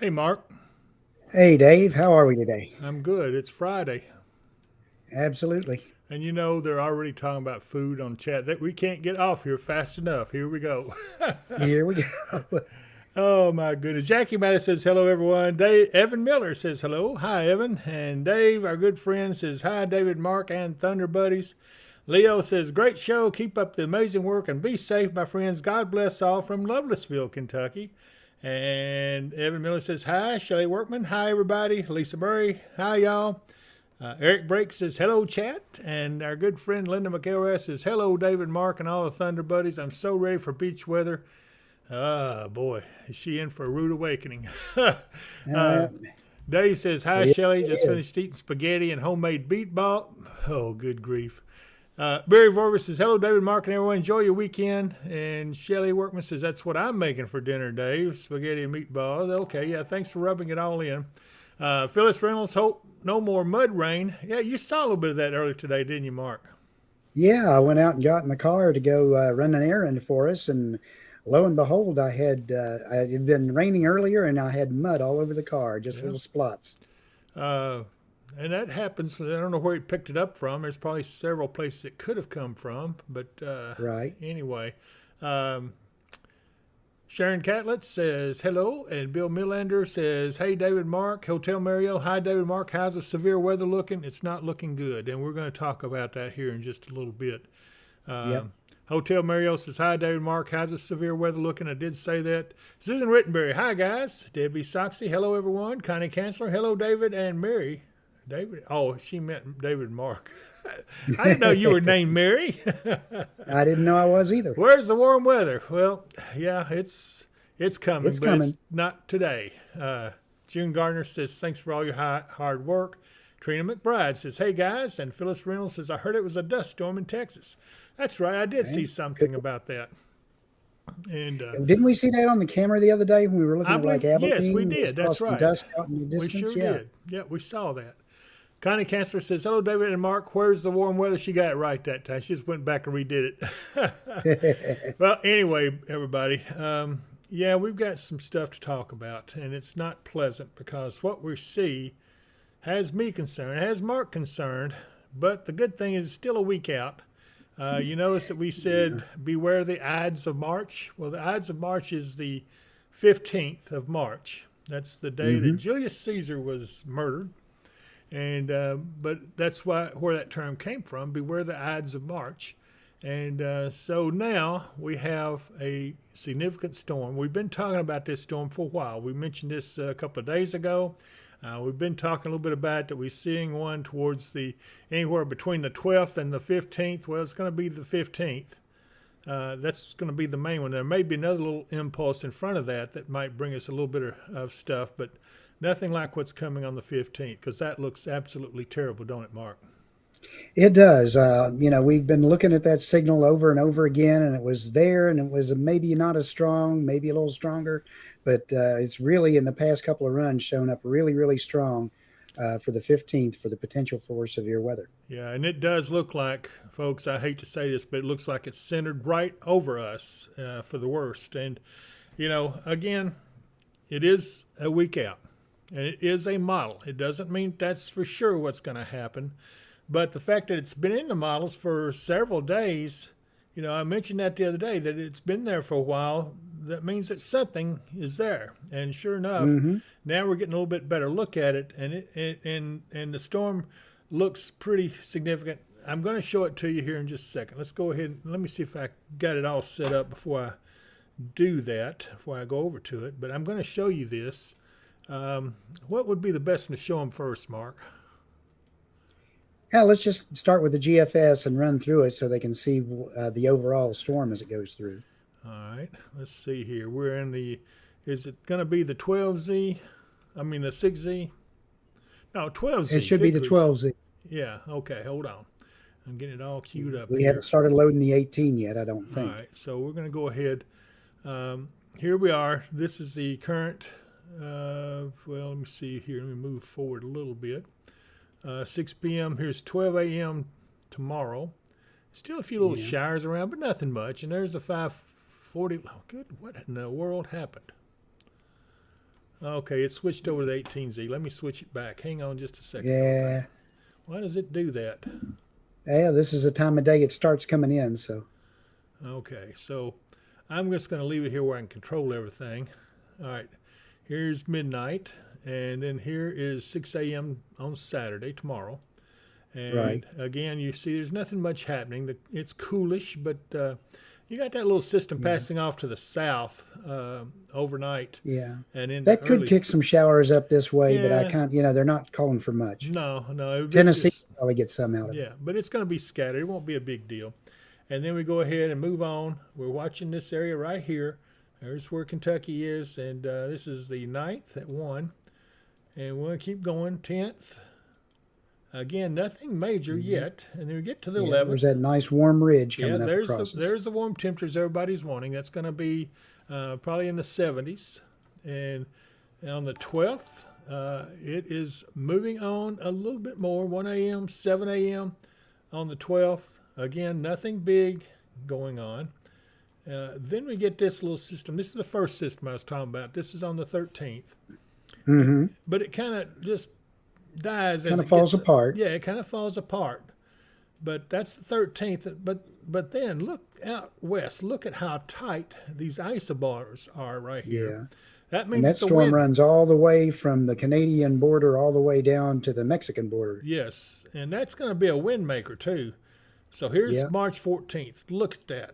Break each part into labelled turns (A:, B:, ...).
A: Hey, Mark.
B: Hey Dave, how are we today?
A: I'm good. It's Friday.
B: Absolutely.
A: And you know, they're already talking about food on chat. That we can't get off here fast enough. Here we go.
B: Here we go.
A: Oh, my goodness. Jackie Mattis says, hello, everyone. Dave, Evan Miller says, hello. Hi, Evan. And Dave, our good friend, says, hi, David, Mark, and Thunder Buddies. Leo says, great show. Keep up the amazing work and be safe, my friends. God bless all from Lovelessville, Kentucky. And Evan Miller says, hi. Shelley Workman, hi, everybody. Lisa Murray, hi, y'all. Eric Brake says, hello, chat. And our good friend Linda McElrath says, hello, David, Mark, and all the Thunder Buddies. I'm so ready for beach weather. Ah, boy, is she in for a rude awakening.
B: Uh,
A: Dave says, hi,
B: it
A: Shelley. Just
B: is.
A: finished eating spaghetti and homemade beet ball. Oh, good grief. Barry Vorvis says, hello, David, Mark, and everyone. Enjoy your weekend. And Shelley Workman says, that's what I'm making for dinner, Dave. Spaghetti and meatballs. Okay, yeah, thanks for rubbing it all in. Phyllis Reynolds, hope no more mud rain. Yeah, you saw a little bit of that earlier today, didn't you, Mark?
B: Yeah, I went out and got in the car to go run an errand for us, and lo and behold, it had been raining earlier, and I had mud all over the car, just
A: Yeah.
B: little splots.
A: Uh, and that happens. I don't know where he picked it up from. There's probably several places it could have come from. But
B: Right.
A: anyway, um, Sharon Catlett says hello, and Bill Millander says, hey, David Mark, Hotel Mario. Hi, David Mark. How's the severe weather looking? It's not looking good, and we're going to talk about that here in just a little bit.
B: Yep.
A: Hotel Mario says, hi, David Mark. How's the severe weather looking? I did say that. Susan Rittenberry, hi, guys. Debbie Soxy, hello, everyone. Connie Chancellor, hello, David and Mary. David? Oh, she meant David Mark. I didn't know you were named Mary.
B: I didn't know I was either.
A: Where's the warm weather? Well, yeah, it's coming,
B: It's
A: but it's
B: coming.
A: not today. June Gardner says, thanks for all your hard work. Trina McBride says, hey, guys. And Phyllis Reynolds says, I heard it was a dust storm in Texas. That's right. I did see
B: Okay. Good.
A: something about that. And
B: Didn't we see that on the camera the other day when we were looking
A: I
B: at like
A: believe, yes, we
B: Abilene? We
A: did.
B: saw
A: That's
B: some
A: right.
B: dust out in the
A: We
B: distance.
A: sure
B: Yeah.
A: did. Yeah, we saw that. Connie Chancellor says, hello, David and Mark. Where's the warm weather? She got it right that time. She just went back and redid it. Well, anyway, everybody, yeah, we've got some stuff to talk about, and it's not pleasant because what we see has me concerned, has Mark concerned, but the good thing is it's still a week out. You notice that we
B: Yeah.
A: said beware the Ides of March. Well, the Ides of March is the 15th of March. That's the day that
B: Hmm.
A: Julius Caesar was murdered. And but that's where that term came from. Beware the Ides of March. And so now we have a significant storm. We've been talking about this storm for a while. We mentioned this a couple of days ago. We've been talking a little bit about that we're seeing one towards the anywhere between the 12th and the 15th. Well, it's going to be the 15th. That's going to be the main one. There may be another little impulse in front of that that might bring us a little bit of stuff, but nothing like what's coming on the 15th because that looks absolutely terrible, don't it, Mark?
B: It does. We've been looking at that signal over and over again, and it was there, and it was maybe not as strong, maybe a little stronger, but it's really in the past couple of runs shown up really, really strong for the 15th for the potential for severe weather.
A: Yeah, and it does look like, folks, I hate to say this, but it looks like it's centered right over us for the worst. And, again, it is a week out, and it is a model. It doesn't mean that's for sure what's going to happen. But the fact that it's been in the models for several days, I mentioned that the other day, that it's been there for a while. That means that something is there. And sure enough,
B: Hmm.
A: now we're getting a little bit better look at it, and the storm looks pretty significant. I'm going to show it to you here in just a second. Let's go ahead and let me see if I got it all set up before I do that, before I go over to it. But I'm going to show you this. What would be the best one to show them first, Mark?
B: Yeah, let's just start with the GFS and run through it so they can see the overall storm as it goes through.
A: All right, let's see here. We're in the, is it going to be the 12Z? I mean the 6Z? No,
B: It
A: 12Z.
B: should be
A: Good
B: the
A: grief.
B: 12Z.
A: Yeah, okay, hold on. I'm getting it all queued up
B: We haven't
A: here.
B: started loading the 18 yet, I don't
A: All
B: think.
A: right, so we're going to go ahead. Here we are. This is the current, well, let me see here. Let me move forward a little bit. 6 p.m. Here's 12 a.m. tomorrow. Still a few little
B: Yeah.
A: showers around, but nothing much. And there's the 540. Oh, good. What in the world happened? Okay, it switched over to the 18Z. Let me switch it back. Hang on just a second.
B: Yeah.
A: Why does it do that?
B: Yeah, this is the time of day it starts coming in. So,
A: Okay, so I'm just going to leave it here where I can control everything. All right, here's midnight, and then here is 6 a.m. on Saturday, tomorrow. And
B: right.
A: again, you see there's nothing much happening. It's coolish, but you got that little system
B: Yeah.
A: passing off to the south overnight.
B: Yeah.
A: And in
B: That
A: the
B: could
A: early,
B: kick some showers up this way, but I
A: yeah,
B: can't, they're not calling for much.
A: no, it'll be
B: Tennessee
A: just,
B: probably get some out of it.
A: yeah, but it's going to be scattered. It won't be a big deal. And then we go ahead and move on. We're watching this area right here. There's where Kentucky is, and this is the 9th at 1. And we'll keep going, 10th. Again, nothing major yet. And then we get to the 11th.
B: There's that nice warm ridge coming up
A: there's
B: across us.
A: there's the warm temperatures everybody's wanting. That's going to be probably in the 70s. And on the 12th, it is moving on a little bit more, 1 a.m., 7 a.m. on the 12th. Again, nothing big going on. Then we get this little system. This is the first system I was talking about. This is on the 13th.
B: Mm-hmm.
A: But it kind of just dies as
B: Kind
A: it
B: of falls
A: gets,
B: apart.
A: Yeah, it kind of falls apart. But that's the 13th. But then look out west. Look at how tight these isobars are right here.
B: Yeah.
A: That means
B: And that
A: the
B: storm
A: wind,
B: runs all the way from the Canadian border all the way down to the Mexican border.
A: yes, and that's going to be a wind maker too. So here's
B: Yeah.
A: March 14th. Look at that.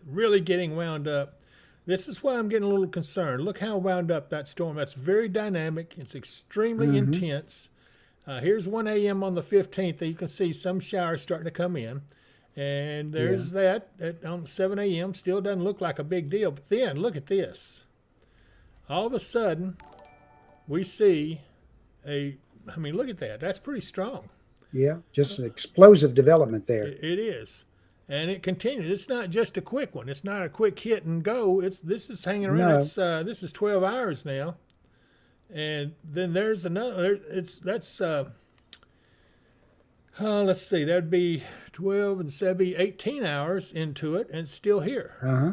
A: Really getting wound up. This is why I'm getting a little concerned. Look how wound up that storm. That's very dynamic. It's extremely intense. Here's 1 a.m. on the 15th. You can see some showers starting to come in. And there's that on 7 a.m. Still doesn't look like a big deal. But then look at this. All of a sudden, we see look at that. That's pretty strong.
B: Yeah, just an explosive development there.
A: It is. And it continues. It's not just a quick one. It's not a quick hit and go. This is hanging around.
B: No.
A: This is 12 hours now. And then there's another. Let's see. That'd be 12 and 7, 18 hours into it, and it's still here.
B: Uh-huh.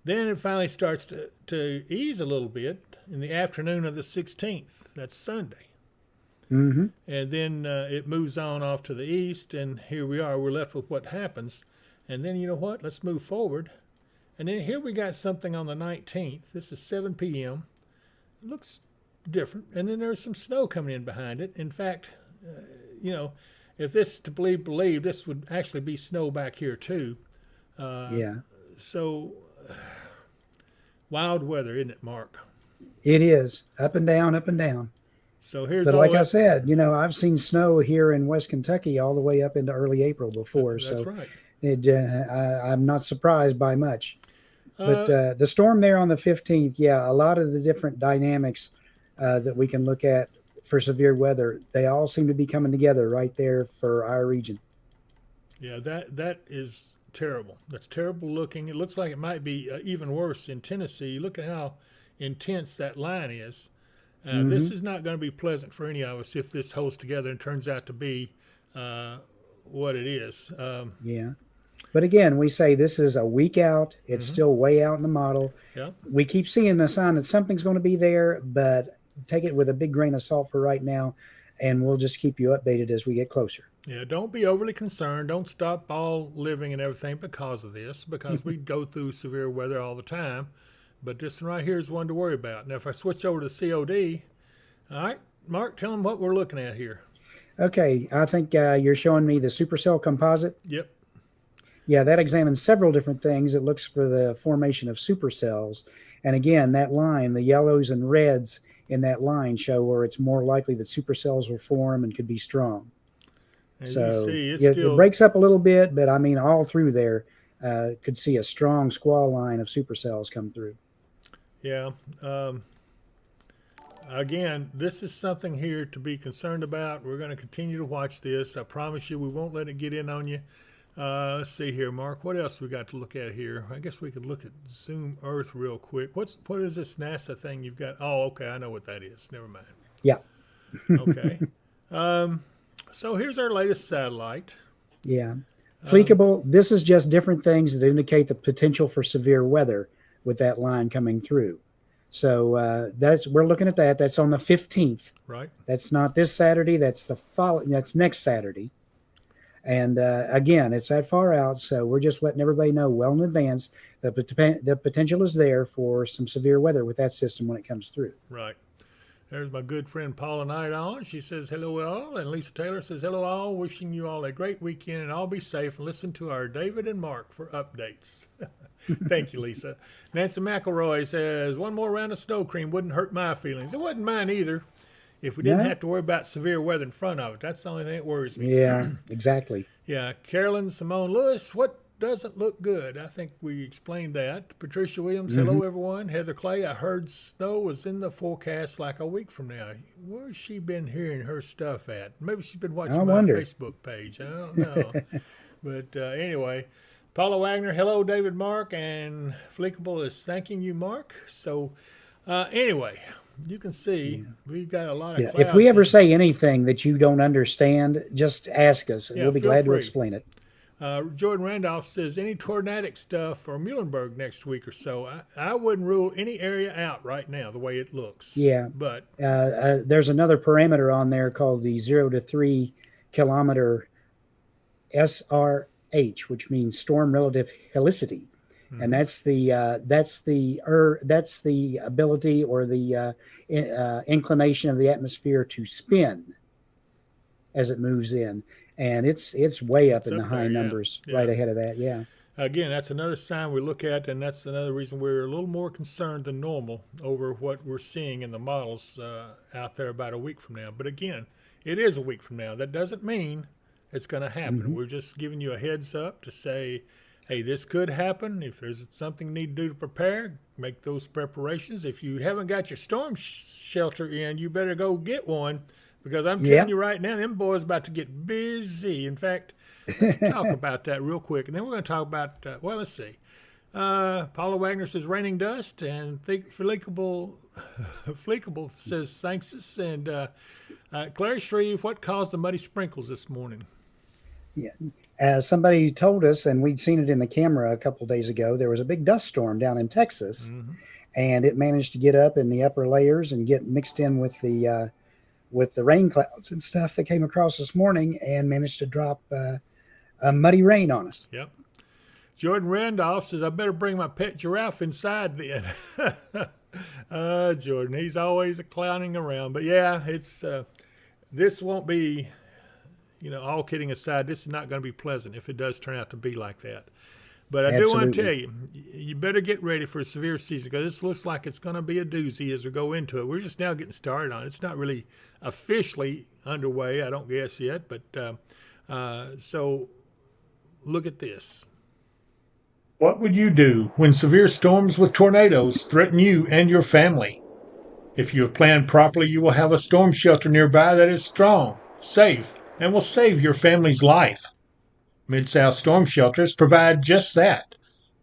A: Then it finally starts to ease a little bit in the afternoon of the 16th. That's Sunday.
B: Mm-hmm.
A: And then it moves on off to the east, and here we are. We're left with what happens. And then, you know what? Let's move forward. And then here we got something on the 19th. This is 7 p.m. It looks different. And then there's some snow coming in behind it. In fact, if this is to believe, this would actually be snow back here too.
B: Yeah.
A: So, wild weather, isn't it, Mark?
B: It is. Up and down, up and down.
A: So here's
B: But
A: all
B: like I
A: that.
B: said, I've seen snow here in West Kentucky all the way up into early April before.
A: That's
B: so
A: right.
B: I'm not surprised by much. But the storm there on the 15th, a lot of the different dynamics that we can look at for severe weather, they all seem to be coming together right there for our region.
A: Yeah, that is terrible. That's terrible looking. It looks like it might be even worse in Tennessee. Look at how intense that line is. This is not going to be pleasant for any of us if this holds together and turns out to be what it is.
B: Yeah. But again, we say this is a week out. It's still way out in the model.
A: Yeah.
B: We keep seeing the sign that something's going to be there, but take it with a big grain of salt for right now, and we'll just keep you updated as we get closer.
A: Yeah, don't be overly concerned. Don't stop all living and everything because of this, because we go through severe weather all the time. But this one right here is one to worry about. Now, if I switch over to COD, all right, Mark, tell them what we're looking at here.
B: Okay, I think you're showing me the supercell composite.
A: Yep.
B: Yeah, that examines several different things. It looks for the formation of supercells. And again, that line, the yellows and reds in that line show where it's more likely that supercells will form and could be strong.
A: And
B: So
A: you see,
B: it breaks up a little bit, but I mean, all through there could see a strong squall line of supercells come through.
A: Yeah. Again, this is something here to be concerned about. We're going to continue to watch this. I promise you we won't let it get in on you. Let's see here, Mark. What else we got to look at here? I guess we could look at Zoom Earth real quick. What is this NASA thing you've got? Oh, okay. I know what that is. Never mind.
B: Yeah.
A: Okay. So here's our latest satellite.
B: Yeah. Fleekable, this is just different things that indicate the potential for severe weather with that line coming through. So we're looking at that. That's on the 15th.
A: Right.
B: That's not this Saturday. That's That's next Saturday. And again, it's that far out, so we're just letting everybody know well in advance that the potential is there for some severe weather with that system when it comes through.
A: Right. There's my good friend Paula Knight on. She says hello all, and Lisa Taylor says hello all. Wishing you all a great weekend and all be safe. And listen to our David and Mark for updates. Thank you, Lisa. Nancy McElroy says one more round of snow cream wouldn't hurt my feelings. It wasn't mine either. If we didn't have to worry about severe weather in front of it, that's the only thing that worries me.
B: Yeah, exactly.
A: Yeah, Carolyn Simone Lewis, what doesn't look good? I think we explained that. Patricia Williams, hello everyone. Heather Clay, I heard snow was in the forecast like a week from now. Where's she been hearing her stuff at? Maybe she's been watching my Facebook page. I don't know. But anyway, Paula Wagner, hello David, Mark, and Flickable is thanking you, Mark. So anyway, you can see we've got a lot of clouds.
B: If we ever say anything that you don't understand, just ask us, and we'll be glad to explain it.
A: Jordan Randolph says, any tornadic stuff for Muhlenberg next week or so? I wouldn't rule any area out right now the way it looks.
B: Yeah.
A: But
B: there's another parameter on there called the 0 to 3 kilometer SRH, which means storm relative helicity. And that's the ability or the inclination of the atmosphere to spin as it moves in, and it's way up in the high numbers, right ahead of that. Yeah.
A: Again, that's another sign we look at, and that's another reason we're a little more concerned than normal over what we're seeing in the models out there about a week from now. But again, it is a week from now. That doesn't mean it's going to happen. We're just giving you a heads up to say, hey, this could happen. If there's something you need to do to prepare, make those preparations. If you haven't got your storm shelter in, you better go get one, because I'm telling you right now, them boys about to get busy. In fact, let's talk about that real quick, and then we're going to talk about, let's see. Paula Wagner says raining dust, and Flickable says thanks. And Claire Shreve, what caused the muddy sprinkles this morning?
B: Yeah. As somebody told us, and we'd seen it in the camera a couple of days ago, there was a big dust storm down in Texas, and it managed to get up in the upper layers and get mixed in with the rain clouds and stuff that came across this morning, and managed to drop a muddy rain on us.
A: Yep. Jordan Randolph says, I better bring my pet giraffe inside then. Jordan, he's always clowning around. But yeah, it's this won't be, all kidding aside, this is not going to be pleasant if it does turn out to be like that. But I do want to tell you, you better get ready for a severe season, because this looks like it's going to be a doozy as we go into it. We're just now getting started on it. It's not really officially underway, I don't guess yet. But so look at this. What would you do when severe storms with tornadoes threaten you and your family? If you have planned properly, you will have a storm shelter nearby that is strong, safe, and will save your family's life. Mid-South storm shelters provide just that.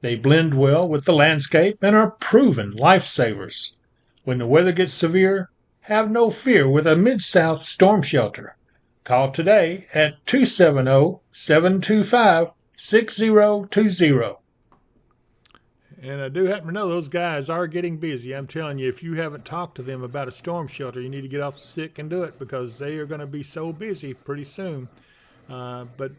A: They blend well with the landscape and are proven lifesavers. When the weather gets severe, have no fear with a Mid-South storm shelter. Call today at 270-725-6020. And I do happen to know those guys are getting busy. I'm telling you, if you haven't talked to them about a storm shelter, you need to get off the sick and do it, because they are going to be so busy pretty soon. But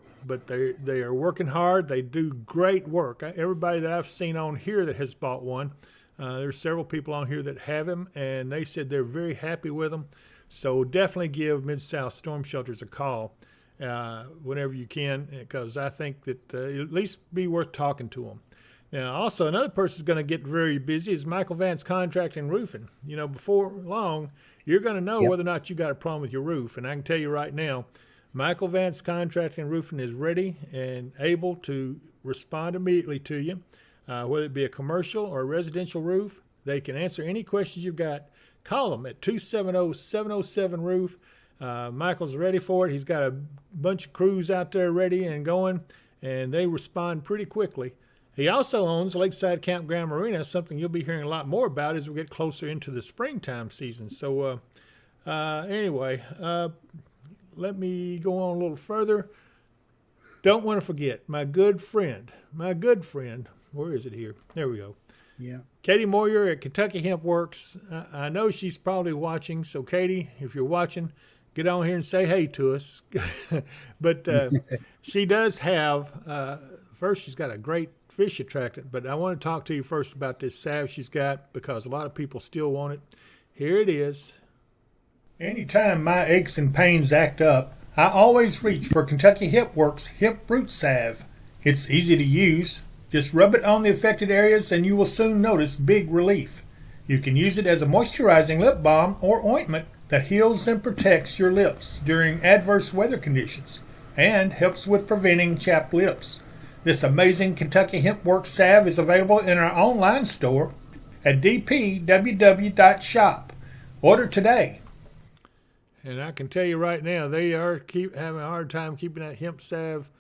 A: they are working hard. They do great work. Everybody that I've seen on here that has bought one, there's several people on here that have them, and they said they're very happy with them. So definitely give Mid-South Storm Shelters a call whenever you can, because I think that at least be worth talking to them. Now, also, another person who's going to get very busy is Michael Vance Contracting Roofing. Before long, you're going to know whether or not you got a problem with your roof. And I can tell you right now, Michael Vance Contracting Roofing is ready and able to respond immediately to you, whether it be a commercial or a residential roof. They can answer any questions you've got. Call them at 270-707-ROOF. Michael's ready for it. He's got a bunch of crews out there ready and going, and they respond pretty quickly. He also owns Lakeside Campground Marina, something you'll be hearing a lot more about as we get closer into the springtime season. So anyway, let me go on a little further. Don't want to forget my good friend, where is it here? There we go.
B: Yeah.
A: Katie Moyer at Kentucky Hemp Works. I know she's probably watching, so Katie, if you're watching, get on here and say hey to us. But she does have, first, she's got a great fish attractant, but I want to talk to you first about this salve she's got because a lot of people still want it. Here it is. Anytime my aches and pains act up, I always reach for Kentucky Hemp Works Hemp Root Salve. It's easy to use. Just rub it on the affected areas and you will soon notice big relief. You can use it as a moisturizing lip balm or ointment that heals and protects your lips during adverse weather conditions and helps with preventing chapped lips. This amazing Kentucky Hemp Works salve is available in our online store at dpww.shop. Order today. And I can tell you right now, they are having a hard time keeping that hemp salve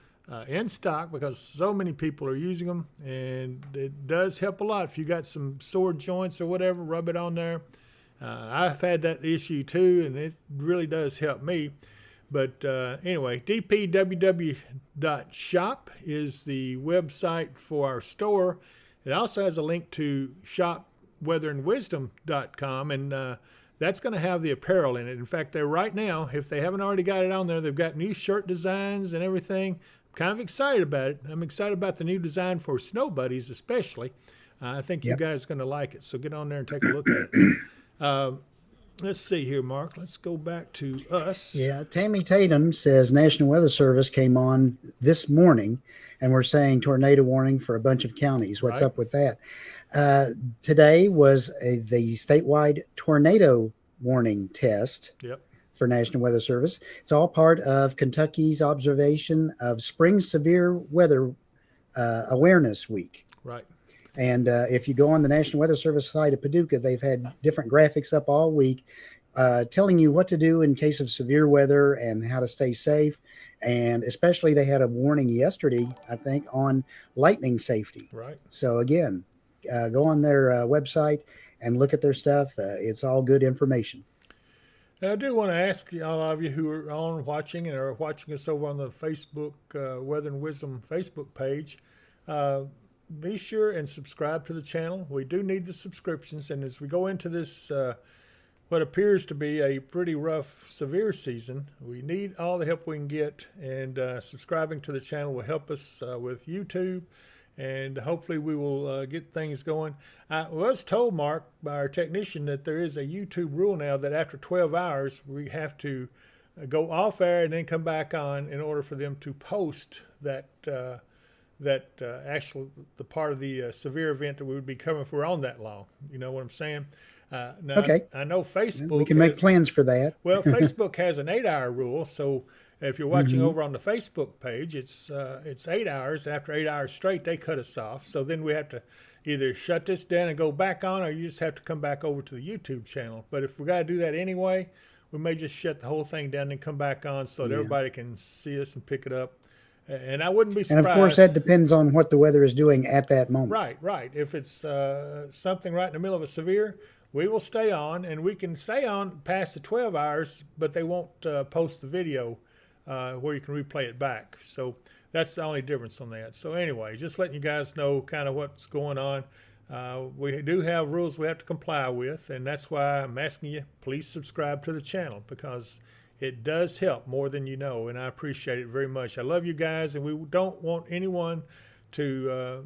A: in stock because so many people are using them, and it does help a lot. If you got some sore joints or whatever, rub it on there. I've had that issue too, and it really does help me. But anyway, dpww.shop is the website for our store. It also has a link to shopweatherandwisdom.com, and that's going to have the apparel in it. In fact, they're right now, if they haven't already got it on there, they've got new shirt designs and everything. I'm kind of excited about it. I'm excited about the new design for snow buddies, especially. I think you guys are going to like it. So get on there and take a look at it. Let's see here, Mark. Let's go back to us.
B: Yeah, Tammy Tatum says National Weather Service came on this morning, and we're saying tornado warning for a bunch of counties. What's up with that? Today was the statewide tornado warning test for National Weather Service. It's all part of Kentucky's observation of Spring Severe Weather Awareness Week.
A: Right.
B: And if you go on the National Weather Service site of Paducah, they've had different graphics up all week telling you what to do in case of severe weather and how to stay safe. And especially they had a warning yesterday, I think, on lightning safety.
A: Right.
B: So again, go on their website and look at their stuff. It's all good information.
A: And I do want to ask all of you who are on watching and are watching us over on the Facebook Weather and Wisdom Facebook page, be sure and subscribe to the channel. We do need the subscriptions, and as we go into this what appears to be a pretty rough, severe season, we need all the help we can get, and subscribing to the channel will help us with YouTube, and hopefully we will get things going. I was told, Mark, by our technician that there is a YouTube rule now that after 12 hours we have to go off air and then come back on in order for them to post that actual the part of the severe event that we would be covering if we're on that long. You know what I'm saying? Now,
B: okay.
A: I know Facebook.
B: We can make plans for that.
A: Well, Facebook has an 8-hour rule, so if you're watching over on the Facebook page, it's 8 hours. After 8 hours straight, they cut us off. So then we have to either shut this down and go back on, or you just have to come back over to the YouTube channel. But if we got to do that anyway, we may just shut the whole thing down and come back on so that everybody can see us and pick it up. And I wouldn't be surprised.
B: And of course, that depends on what the weather is doing at that moment.
A: Right. If it's something right in the middle of a severe, we will stay on, and we can stay on past the 12 hours, but they won't post the video where you can replay it back. So that's the only difference on that. So anyway, just letting you guys know kind of what's going on. We do have rules we have to comply with, and that's why I'm asking you, please subscribe to the channel, because it does help more than you know, and I appreciate it very much. I love you guys, and we don't want anyone to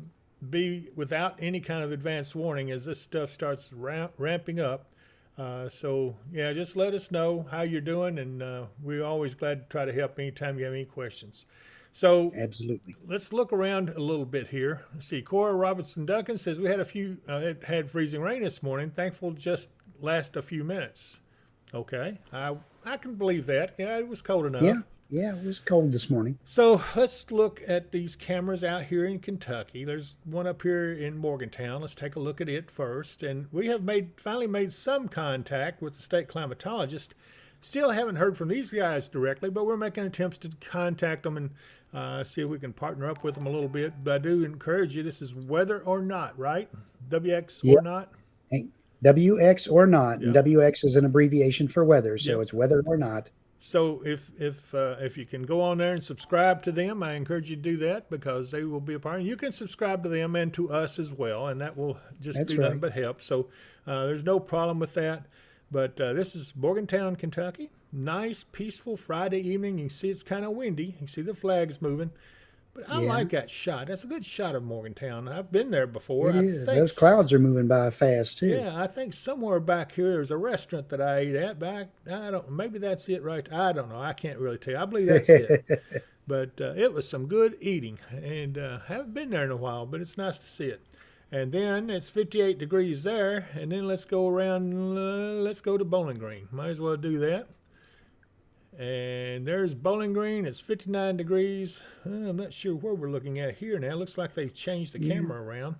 A: be without any kind of advance warning as this stuff starts ramping up. So, yeah, just let us know how you're doing, and we're always glad to try to help anytime you have any questions. So
B: absolutely,
A: let's look around a little bit here. Let's see. Cora Robertson Duncan says we had had freezing rain this morning. Thankful just last a few minutes. Okay, I can believe that. Yeah, it was cold enough.
B: Yeah, it was cold this morning.
A: So let's look at these cameras out here in Kentucky. There's one up here in Morgantown. Let's take a look at it first. And we have finally made some contact with the state climatologist. Still haven't heard from these guys directly, but we're making attempts to contact them and see if we can partner up with them a little bit. But I do encourage you, this is weather or not, right? WX or not?
B: WX or not. And WX is an abbreviation for weather, so it's weather or not.
A: So if you can go on there and subscribe to them, I encourage you to do that because they will be a part. And you can subscribe to them and to us as well, and that will just
B: That's
A: do nothing
B: right.
A: but help. So there's no problem with that. But this is Morgantown, Kentucky. Nice, peaceful Friday evening. You can see it's kind of windy. You can see the flags moving. But I
B: Yeah,
A: like that shot. That's a good shot of Morgantown. I've been there before.
B: it
A: I
B: is.
A: think,
B: Those clouds are moving by fast too.
A: yeah, I think somewhere back here there's a restaurant that I ate at. But I don't. Maybe that's it right. I don't know. I can't really tell you. I believe that's it. But it was some good eating, and haven't been there in a while. But it's nice to see it. And then it's 58 degrees there, and then let's go around. Let's go to Bowling Green. Might as well do that. And there's Bowling Green. It's 59 degrees. I'm not sure where we're looking at here now. It looks like they've changed the
B: Yeah.
A: camera around.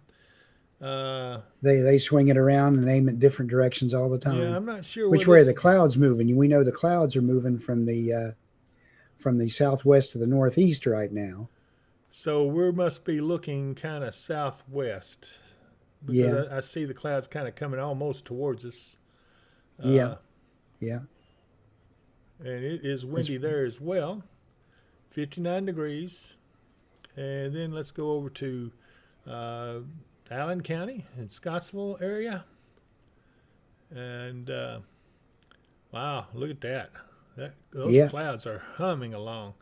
A: Uh,
B: They swing it around and aim at different directions all the
A: yeah,
B: time.
A: I'm not sure where
B: Which way are
A: this.
B: the clouds moving? We know the clouds are moving from the southwest to the northeast right now.
A: So we must be looking kind of southwest
B: Yeah,
A: because I see the clouds kind of coming almost towards us.
B: yeah,
A: Uh,
B: yeah.
A: and it is
B: It's,
A: windy there as well. 59 degrees. And then let's go over to uh, Allen County in Scottsville area. And wow, look at that. Those
B: yeah,
A: clouds are humming along.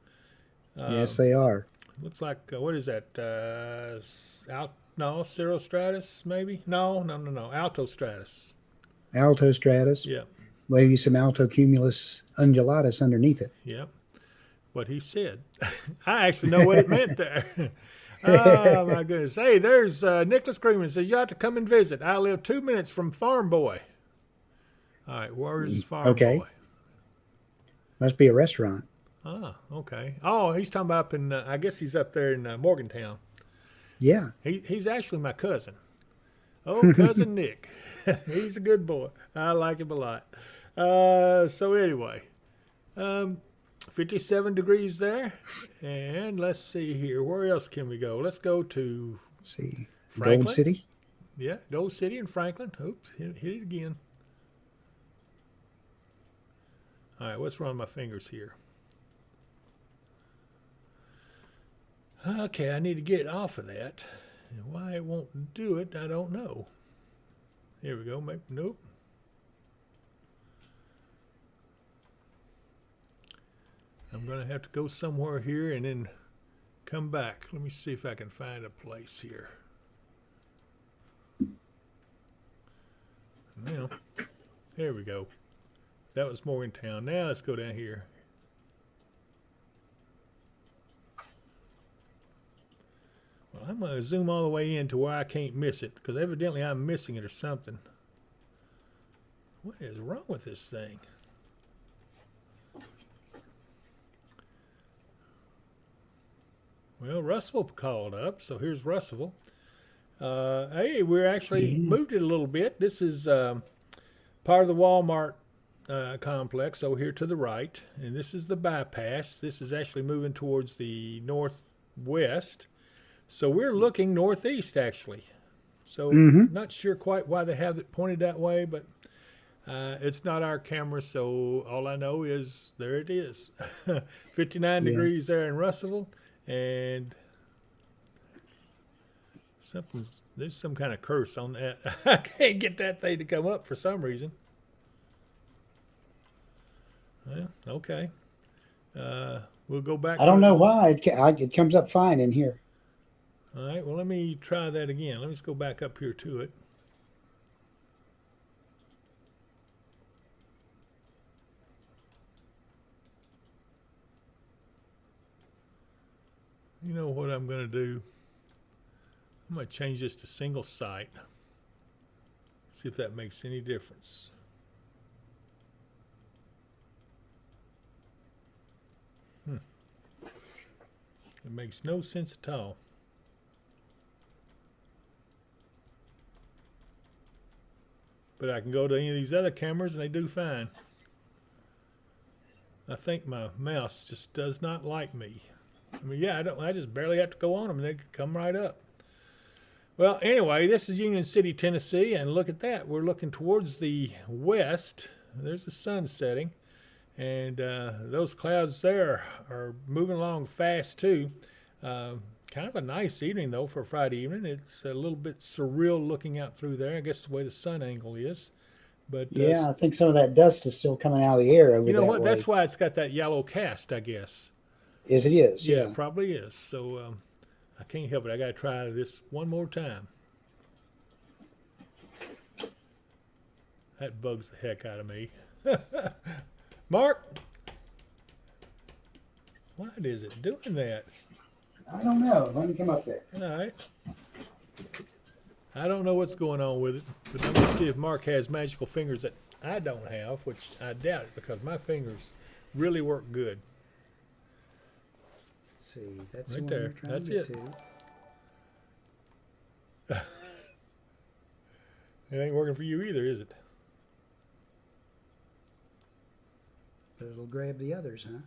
B: yes,
A: Um,
B: they are.
A: looks like what is that? No, cirrostratus maybe? No. Alto stratus.
B: Alto stratus,
A: Yeah,
B: maybe some alto cumulus undulatus underneath it.
A: yeah. What he said. I actually know what it meant there. Oh my goodness! Hey, there's Nicholas Greenman says you have to come and visit. I live 2 minutes from Farm Boy. All right, where's Farm
B: Okay,
A: Boy?
B: must be a restaurant.
A: Ah, okay. Oh, he's talking about up in. I guess he's up there in Morgantown.
B: Yeah,
A: He's actually my cousin. Oh, cousin Nick. He's a good boy. I like him a lot. So anyway, 57 degrees there, and let's see here. Where else can we go? Let's go to
B: let's see. Gold
A: Franklin.
B: City.
A: Yeah, Gold City and Franklin. Oops, hit it again. All right, what's wrong with my fingers here? Okay, I need to get it off of that. And why it won't do it, I don't know. Here we go. Nope. I'm going to have to go somewhere here and then come back. Let me see if I can find a place here. Now, there we go. That was Morgantown. Now let's go down here. Well, I'm going to zoom all the way in to where I can't miss it because evidently I'm missing it or something. What is wrong with this thing? Well, Russellville called up, so here's Russellville. Hey, we're actually moved it a little bit. This is part of the Walmart complex over here to the right, and this is the bypass. This is actually moving towards the northwest. So we're looking northeast, actually. So
B: Mm-hmm.
A: not sure quite why they have it pointed that way, but it's not our camera, so all I know is there it is. 59
B: Yeah.
A: degrees there in Russellville, and there's some kind of curse on that. I can't get that thing to come up for some reason. Well, okay. We'll go back
B: I
A: to
B: don't know
A: it.
B: why it comes up fine in here.
A: All right, well, let me try that again. Let me just go back up here to it. You know what I'm going to do? I'm going to change this to single site. See if that makes any difference. It makes no sense at all. But I can go to any of these other cameras and they do fine. I think my mouse just does not like me. I mean, yeah, I just barely have to go on them and they come right up. Well, anyway, this is Union City, Tennessee, and look at that. We're looking towards the west. There's the sun setting. And those clouds there are moving along fast too. Kind of a nice evening though for Friday evening. It's a little bit surreal looking out through there. I guess the way the sun angle is. But
B: Yeah, I think some of that dust is still coming out of the air
A: you
B: over
A: know
B: that
A: what?
B: way.
A: That's why it's got that yellow cast, I guess.
B: As it is,
A: Yeah,
B: yeah.
A: it probably is. So I can't help it. I got to try this one more time. That bugs the heck out of me. Mark, why is it doing that?
B: I don't know. Let me come up there.
A: All right. I don't know what's going on with it, but let me see if Mark has magical fingers that I don't have, which I doubt it because my fingers really work good.
B: Let's see, that's
A: Right
B: the one
A: there.
B: we're trying
A: That's
B: to get
A: it.
B: to.
A: It ain't working for you either, is it?
B: But it'll grab the others, huh?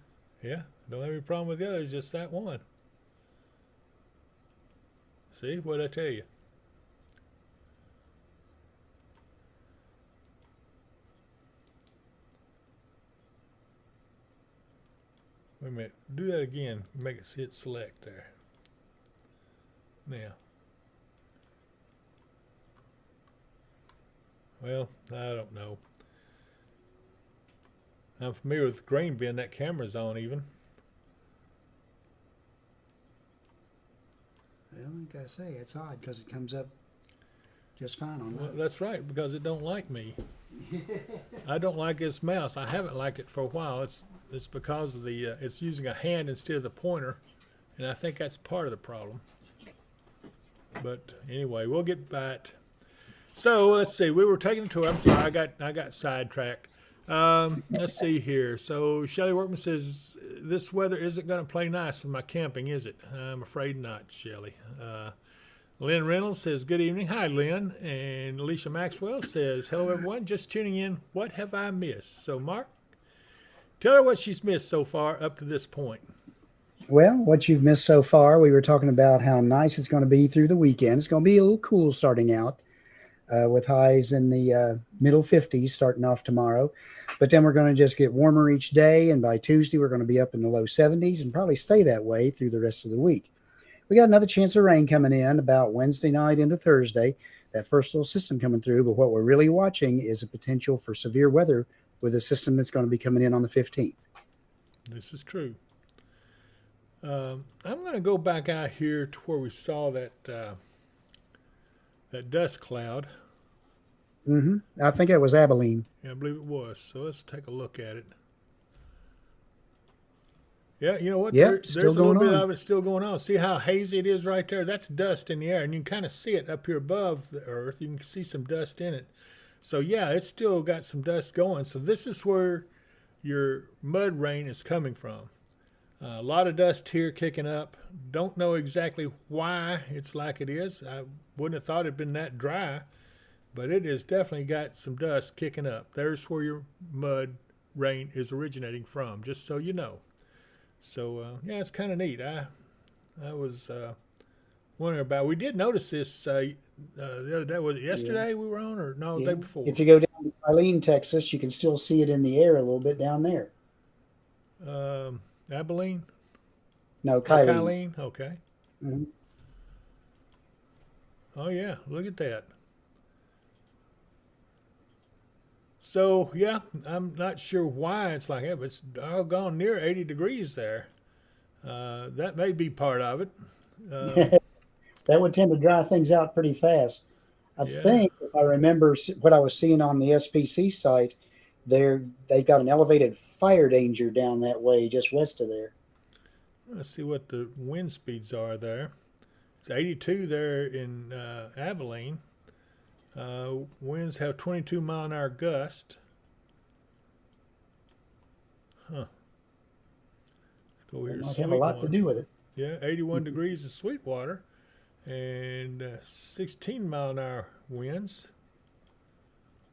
A: Yeah, don't have any problem with the others, just that one. See, what'd I tell you? Wait a minute, do that again. Make it hit select there. Now. Well, I don't know. I'm familiar with the grain bin that camera's on even.
B: Well, like I say, it's odd because it comes up just fine on
A: Well,
B: mine.
A: that's right, because it don't like me. I don't like this mouse. I haven't liked it for a while. It's because of the it's using a hand instead of the pointer, and I think that's part of the problem. But anyway, we'll get back. So let's see. We were taking a tour. I'm sorry, I got sidetracked. Let's see here. So Shelley Workman says this weather isn't going to play nice with my camping, is it? I'm afraid not, Shelley. Lynn Reynolds says, good evening. Hi, Lynn. And Alicia Maxwell says, hello, everyone. Just tuning in. What have I missed? So, Mark, tell her what she's missed so far up to this point.
B: Well, what you've missed so far, we were talking about how nice it's going to be through the weekend. It's going to be a little cool starting out with highs in the middle 50s starting off tomorrow. But then we're going to just get warmer each day. And by Tuesday, we're going to be up in the low 70s and probably stay that way through the rest of the week. We got another chance of rain coming in about Wednesday night into Thursday, that first little system coming through. But what we're really watching is a potential for severe weather with a system that's going to be coming in on the 15th.
A: This is true. I'm going to go back out here to where we saw that that dust cloud.
B: I think it was Abilene.
A: Yeah, I believe it was. So let's take a look at it. Yeah, you know what?
B: Yep, still
A: There's a little
B: going
A: bit
B: on.
A: of it still going on. See how hazy it is right there? That's dust in the air, and you can kind of see it up here above the earth. You can see some dust in it. So yeah, it's still got some dust going. So this is where your mud rain is coming from. A lot of dust here kicking up. Don't know exactly why it's like it is. I wouldn't have thought it'd been that dry, but it has definitely got some dust kicking up. There's where your mud rain is originating from, just so you know. So yeah, it's kind of neat. I was wondering about. We did notice this the other day. Was it yesterday we were on, or no, the day before?
B: If you go down to Eileen, Texas, you can still see it in the air a little bit down there.
A: Abilene?
B: No,
A: Oh,
B: Kylene.
A: Kylene? Okay.
B: Mhm.
A: Oh yeah, look at that. So yeah, I'm not sure why it's like that, but it's doggone near 80 degrees there. That may be part of it.
B: That would tend to dry things out pretty fast. I
A: Yeah.
B: think, if I remember what I was seeing on the SPC site, they got an elevated fire danger down that way, just west of there.
A: Let's see what the wind speeds are there. It's 82 there in Abilene. Winds have 22-mile-an-hour gust. Huh. Let's go over here
B: It
A: to
B: might have a lot to
A: Sweetwater.
B: do with it.
A: Yeah, 81 degrees in Sweetwater, and 16-mile-an-hour winds.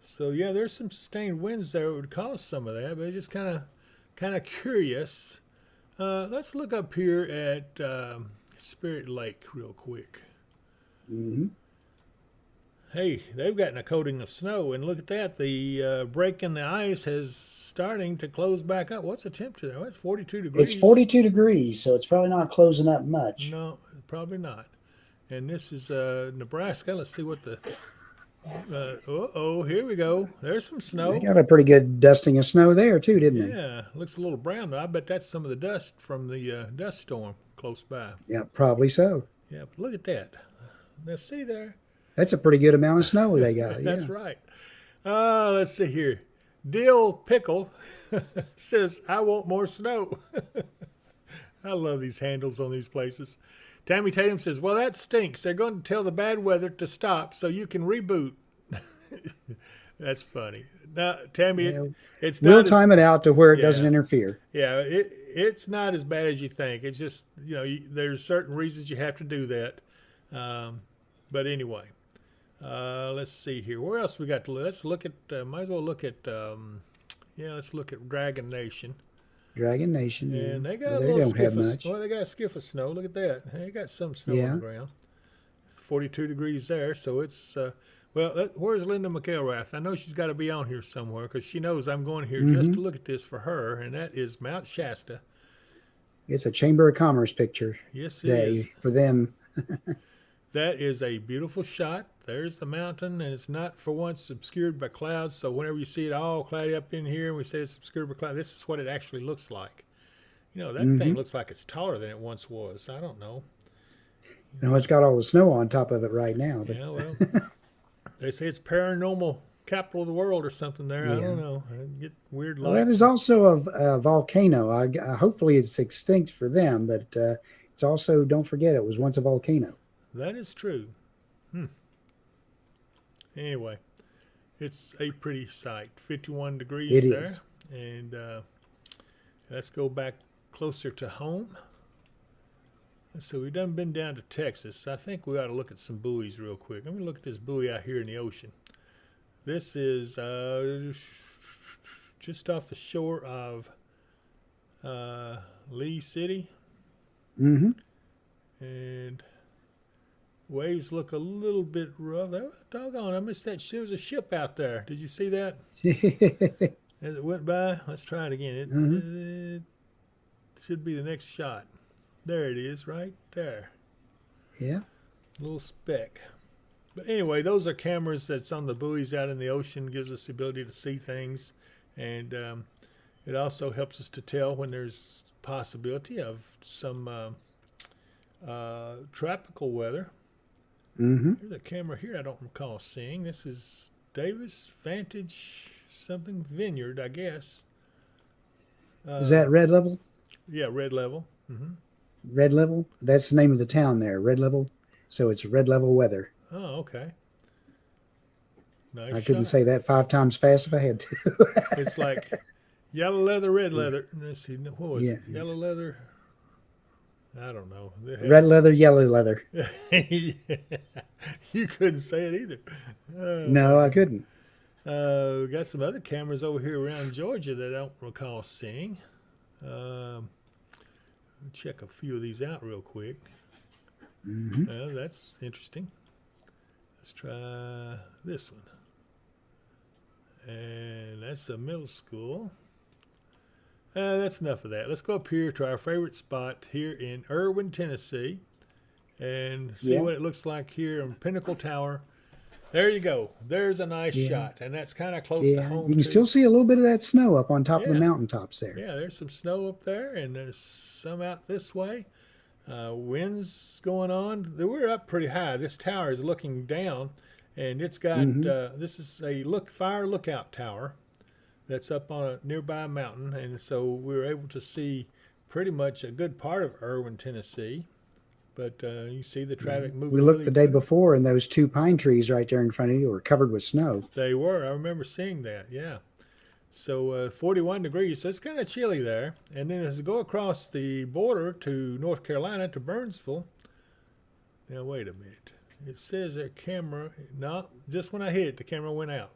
A: So yeah, there's some sustained winds there that would cause some of that, but it's just kind of curious. Let's look up here at Spirit Lake real quick.
B: hmm
A: hey, they've gotten a coating of snow, and look at that. The break in the ice is starting to close back up. What's the temperature there? Well, it's 42
B: It's
A: degrees.
B: 42 degrees, so it's probably not closing up much.
A: No, probably not. And this is Nebraska. Let's see what the. Here we go. There's some
B: They
A: snow.
B: got a pretty good dusting of snow there too, didn't they?
A: Yeah, looks a little brown though. I bet that's some of the dust from the dust storm close by.
B: Yeah, probably so.
A: Yeah, but look at that. Now see there.
B: That's a pretty good amount of snow they got.
A: That's
B: Yeah.
A: right. Let's see here. Dill Pickle says, I want more snow. I love these handles on these places. Tammy Tatum says, well, that stinks. They're going to tell the bad weather to stop so you can reboot. That's funny. Now, Tammy,
B: Yeah.
A: it's
B: We'll
A: not
B: time it out to where it
A: Yeah.
B: doesn't interfere.
A: it's not as bad as you think. It's just, there's certain reasons you have to do that. But anyway, let's see here. Where else we got to look? Let's look at, might as well look at, let's look at Dragon Nation.
B: Dragon Nation. Yeah.
A: And they got
B: Well,
A: a
B: they
A: little
B: don't have
A: skiff of,
B: much.
A: well, they got a skiff of snow. Look at that. They got some snow
B: Yeah.
A: on the ground. 42 degrees there, so it's where's Linda McElrath? I know she's got to be on here somewhere because she knows I'm going here just to look at this for her, and that is Mount Shasta.
B: It's a Chamber of Commerce picture
A: Yes, it
B: day
A: is.
B: for them.
A: That is a beautiful shot. There's the mountain, and it's not for once obscured by clouds. So whenever you see it all cloudy up in here, and we say it's obscured by clouds, this is what it actually looks like. That thing looks like it's taller than it once was. I don't know.
B: And it's got all the snow on top of it right now. But
A: Yeah, well, they say it's paranormal capital of the world or something there. I
B: Yeah.
A: don't know. I get weird
B: well,
A: lights.
B: that is also a volcano. Hopefully it's extinct for them, but it's also, don't forget, it was once a volcano.
A: That is true. Anyway, it's a pretty sight. 51 degrees
B: It
A: there.
B: is.
A: And let's go back closer to home. So we've done been down to Texas. I think we ought to look at some buoys real quick. Let me look at this buoy out here in the ocean. This is just off the shore of Lee City.
B: Mm-hmm.
A: And waves look a little bit rough. Doggone, I missed that. There was a ship out there. Did you see that? As it went by? Let's try it again. It should be the next shot. There it is, right there.
B: Yeah.
A: Little speck. But anyway, those are cameras that's on the buoys out in the ocean. Gives us the ability to see things. And it also helps us to tell when there's possibility of some tropical weather.
B: Mm-hmm.
A: There's a camera here I don't recall seeing. This is Davis Vantage something Vineyard, I guess.
B: Is that Red Level?
A: Yeah, red level.
B: Red Level? That's the name of the town there, Red Level. So it's Red Level weather.
A: Oh, okay. Nice
B: I couldn't
A: shot.
B: say that 5 times fast if I had to.
A: It's like yellow leather, red leather. Let's see, what was it?
B: Yeah.
A: Yellow leather. I don't know.
B: Red leather, yellow leather.
A: You couldn't say it either.
B: No, I couldn't.
A: We got some other cameras over here around Georgia that I don't recall seeing. Check a few of these out real quick. That's interesting. Let's try this one. And that's a middle school. That's enough of that. Let's go up here to our favorite spot here in Irwin, Tennessee, and see what it looks like here in Pinnacle Tower. There you go. There's a nice shot, and that's kind of close to
B: Yeah,
A: home.
B: you can
A: too.
B: still see a little bit of that snow up on top of the
A: Yeah.
B: mountaintops there.
A: Yeah, there's some snow up there, and there's some out this way. Winds going on. We're up pretty high. This tower is looking down, and it's got this is a fire lookout tower that's up on a nearby mountain, and so we were able to see pretty much a good part of Irwin, Tennessee. But you see the traffic moving.
B: We looked
A: really
B: the day
A: good.
B: before, and those 2 pine trees right there in front of you were covered with snow.
A: They were. I remember seeing that. Yeah. So 41 degrees. So it's kind of chilly there. And then as we go across the border to North Carolina to Burnsville. Now wait a minute. It says that camera. No, just when I hit it, the camera went out.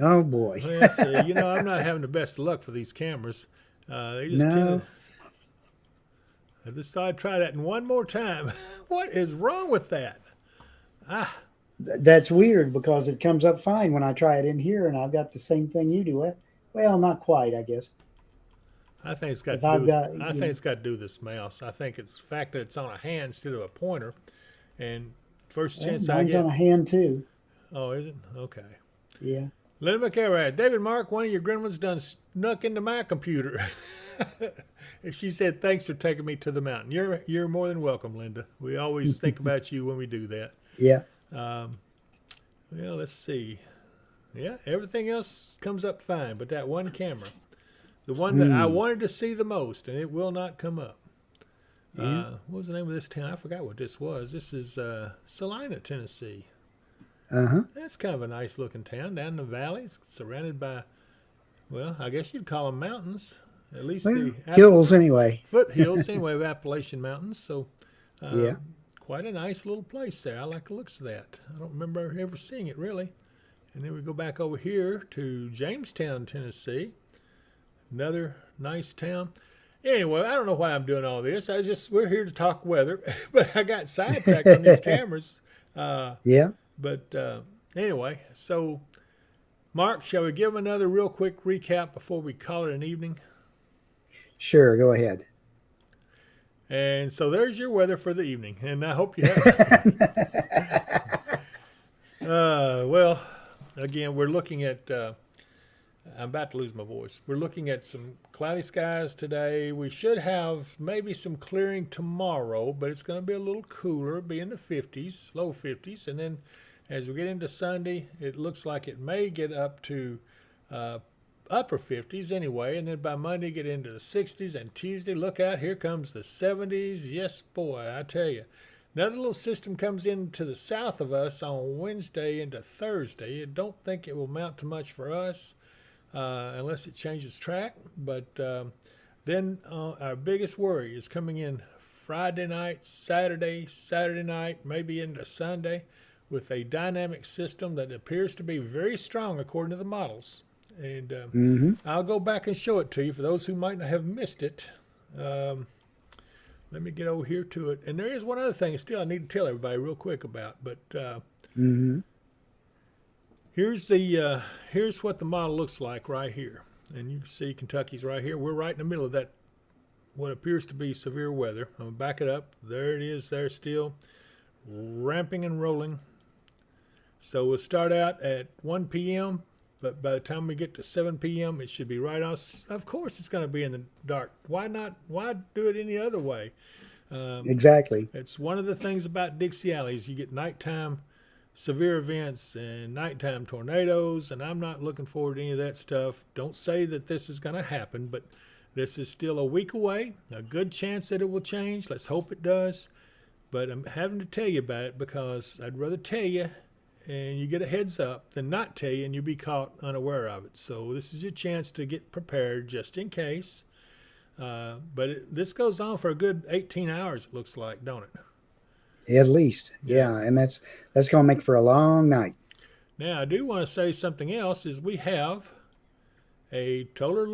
B: Oh boy.
A: Well, see, I'm not having the best luck for these cameras. They just tend
B: No.
A: to. I just thought I'd try that one more time. What is wrong with that?
B: That's weird because it comes up fine when I try it in here, and I've got the same thing you do. Well, not quite, I guess.
A: I think it's got
B: If
A: to do
B: I've
A: with
B: got,
A: I think it's got to do with this mouse. I think it's the fact that it's on a hand instead of a pointer. And first
B: well,
A: chance I
B: mine's on
A: get,
B: a hand too.
A: oh, is it? Okay.
B: Yeah.
A: Linda McElroy, David Mark, one of your gremlins done snuck into my computer. She said, "Thanks for taking me to the mountain." You're more than welcome, Linda. We always think about you when we do that.
B: Yeah.
A: Um, well, let's see. Yeah, everything else comes up fine, but that one camera, the one that I
B: Mm.
A: wanted to see the most, and it will not come up.
B: Yeah.
A: What was the name of this town? I forgot what this was. This is Salina, Tennessee.
B: Uh-huh.
A: That's kind of a nice looking town down in the valley. It's surrounded by, well, I guess you'd call them mountains. At least
B: Well,
A: the
B: hills anyway.
A: foothills, anyway, of Appalachian Mountains. So,
B: Yeah.
A: quite a nice little place there. I like the looks of that. I don't remember ever seeing it really. And then we go back over here to Jamestown, Tennessee. Another nice town. Anyway, I don't know why I'm doing all this. We're here to talk weather, but I got sidetracked on these cameras. Uh,
B: Yeah.
A: but anyway, so Mark, shall we give them another real quick recap before we call it an evening?
B: Sure. Go ahead.
A: And so there's your weather for the evening, and I hope you have. Well, again, we're looking at. I'm about to lose my voice. We're looking at some cloudy skies today. We should have maybe some clearing tomorrow, but it's going to be a little cooler, be in the 50s, low 50s. And then as we get into Sunday, it looks like it may get up to upper 50s anyway. And then by Monday, get into the 60s. And Tuesday, look out, here comes the 70s. Yes, boy, I tell you. Another little system comes into the south of us on Wednesday into Thursday. I don't think it will amount to much for us. Unless it changes track. But then our biggest worry is coming in Friday night, Saturday night, maybe into Sunday with a dynamic system that appears to be very strong according to the models. And
B: Mm-hmm.
A: I'll go back and show it to you for those who might not have missed it. Let me get over here to it. And there is one other thing still I need to tell everybody real quick about. But
B: Mm-hmm.
A: here's what the model looks like right here. And you can see Kentucky's right here. We're right in the middle of that, what appears to be severe weather. I'm going to back it up. There it is there still, ramping and rolling. So we'll start out at 1 p.m., but by the time we get to 7 p.m., it should be right on. Of course it's going to be in the dark. Why not? Why do it any other way?
B: Exactly.
A: It's one of the things about Dixie Alleys. You get nighttime severe events and nighttime tornadoes, and I'm not looking forward to any of that stuff. Don't say that this is going to happen, but this is still a week away. A good chance that it will change. Let's hope it does. But I'm having to tell you about it because I'd rather tell you and you get a heads up than not tell you and you be caught unaware of it. So this is your chance to get prepared just in case. This goes on for a good 18 hours, it looks like, don't it?
B: At least. Yeah. And that's going to make for a long night.
A: Now, I do want to say something else is we have a total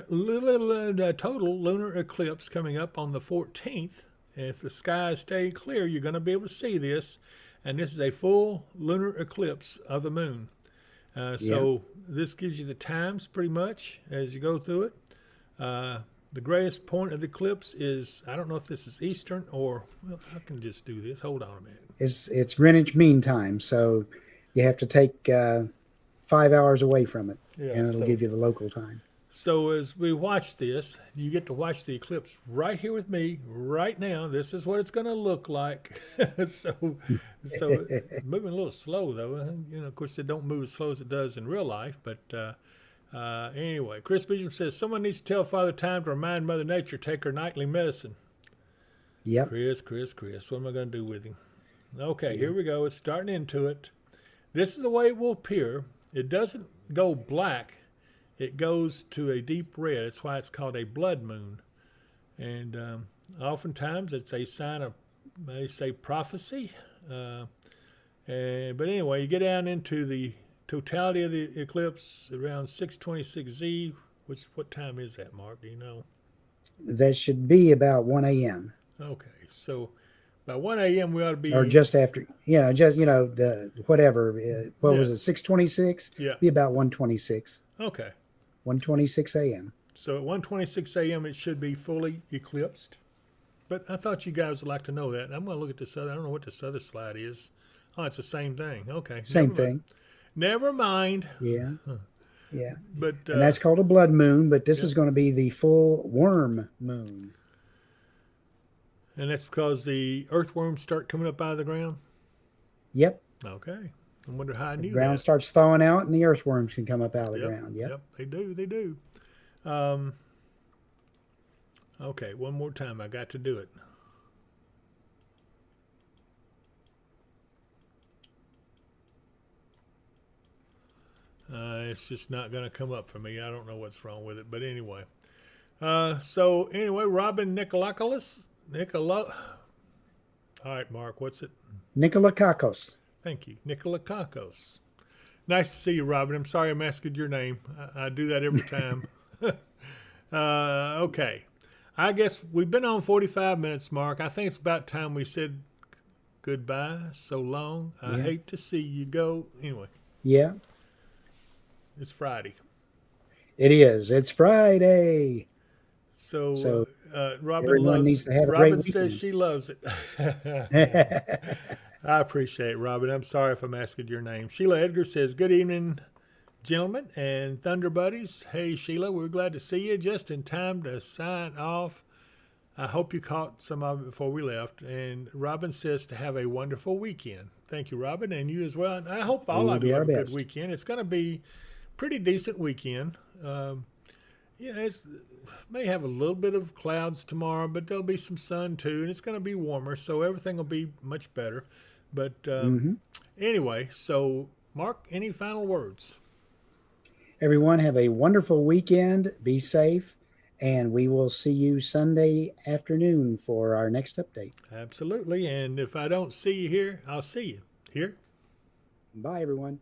A: lunar eclipse coming up on the 14th. And if the skies stay clear, you're going to be able to see this. And this is a full lunar eclipse of the moon. So this gives you the times pretty much as you go through it. The greatest point of the eclipse is, I don't know if this is Eastern or, well, I can just do this. Hold on a minute.
B: It's Greenwich Mean Time, so you have to take 5 hours away from it, and it'll give you the local time.
A: So as we watch this, you get to watch the eclipse right here with me right now. This is what it's going to look like. so it's moving a little slow though. You know, of course, it don't move as slow as it does in real life. But anyway, Chris Beecham says someone needs to tell Father Time to remind Mother Nature to take her nightly medicine.
B: Yep.
A: Chris, what am I going to do with him? Okay, Here we go. It's starting into it. This is the way it will appear. It doesn't go black. It goes to a deep red. That's why it's called a blood moon. And oftentimes it's a sign of, they say, prophecy. But anyway, you get down into the totality of the eclipse around 6:26 what time is that, Mark? Do you know?
B: That should be about 1 a.m.
A: Okay, so By 1 a.m. we ought to
B: or
A: be.
B: just after, the whatever. What
A: Yeah.
B: was it? 6:26.
A: Yeah.
B: Be about 1:26.
A: Okay.
B: 1:26 a.m.
A: So at 1:26 a.m. it should be fully eclipsed. But I thought you guys would like to know that. I'm going to look at this other. I don't know what this other slide is. Oh, it's the same thing. Okay.
B: Same
A: Never mind.
B: thing.
A: Never mind.
B: Yeah. Yeah.
A: But
B: And that's called a blood moon, but this
A: yep.
B: is going to be the full worm moon.
A: And that's because the earthworms start coming up out of the ground?
B: Yep.
A: Okay. I wonder how I knew
B: The ground
A: that.
B: starts thawing out and the earthworms can come up out of the ground. Yep.
A: Yep. They do. They do. Okay. One more time. I got to do it. It's just not going to come up for me. I don't know what's wrong with it. But anyway. So anyway, Robin Nicolakos. All right, Mark. What's it?
B: Nikolakakos.
A: Thank you. Nicolakakos. Nice to see you, Robin. I'm sorry I'm asking your name. I do that every time. Okay. I guess we've been on 45 minutes, Mark. I think it's about time we said goodbye. So long. I hate to see you go. Anyway.
B: Yeah.
A: It's Friday.
B: It is. It's Friday.
A: So Robin
B: everyone needs to have a great
A: Robin
B: weekend.
A: says she loves it. I appreciate it, Robin. I'm sorry if I'm asking your name. Sheila Edgar says, good evening, gentlemen and Thunder Buddies. Hey, Sheila, we're glad to see you just in time to sign off. I hope you caught some of it before we left. And Robin says to have a wonderful weekend. Thank you, Robin, and you as well. And I hope all of you have a good weekend. It's going to be pretty decent weekend. It's may have a little bit of clouds tomorrow, but there'll be some sun too, and it's going to be warmer, so everything will be much better. But anyway, so Mark, any final words?
B: Everyone have a wonderful weekend. Be safe, and we will see you Sunday afternoon for our next update.
A: Absolutely, and if I don't see you here, I'll see you here.
B: Bye, everyone.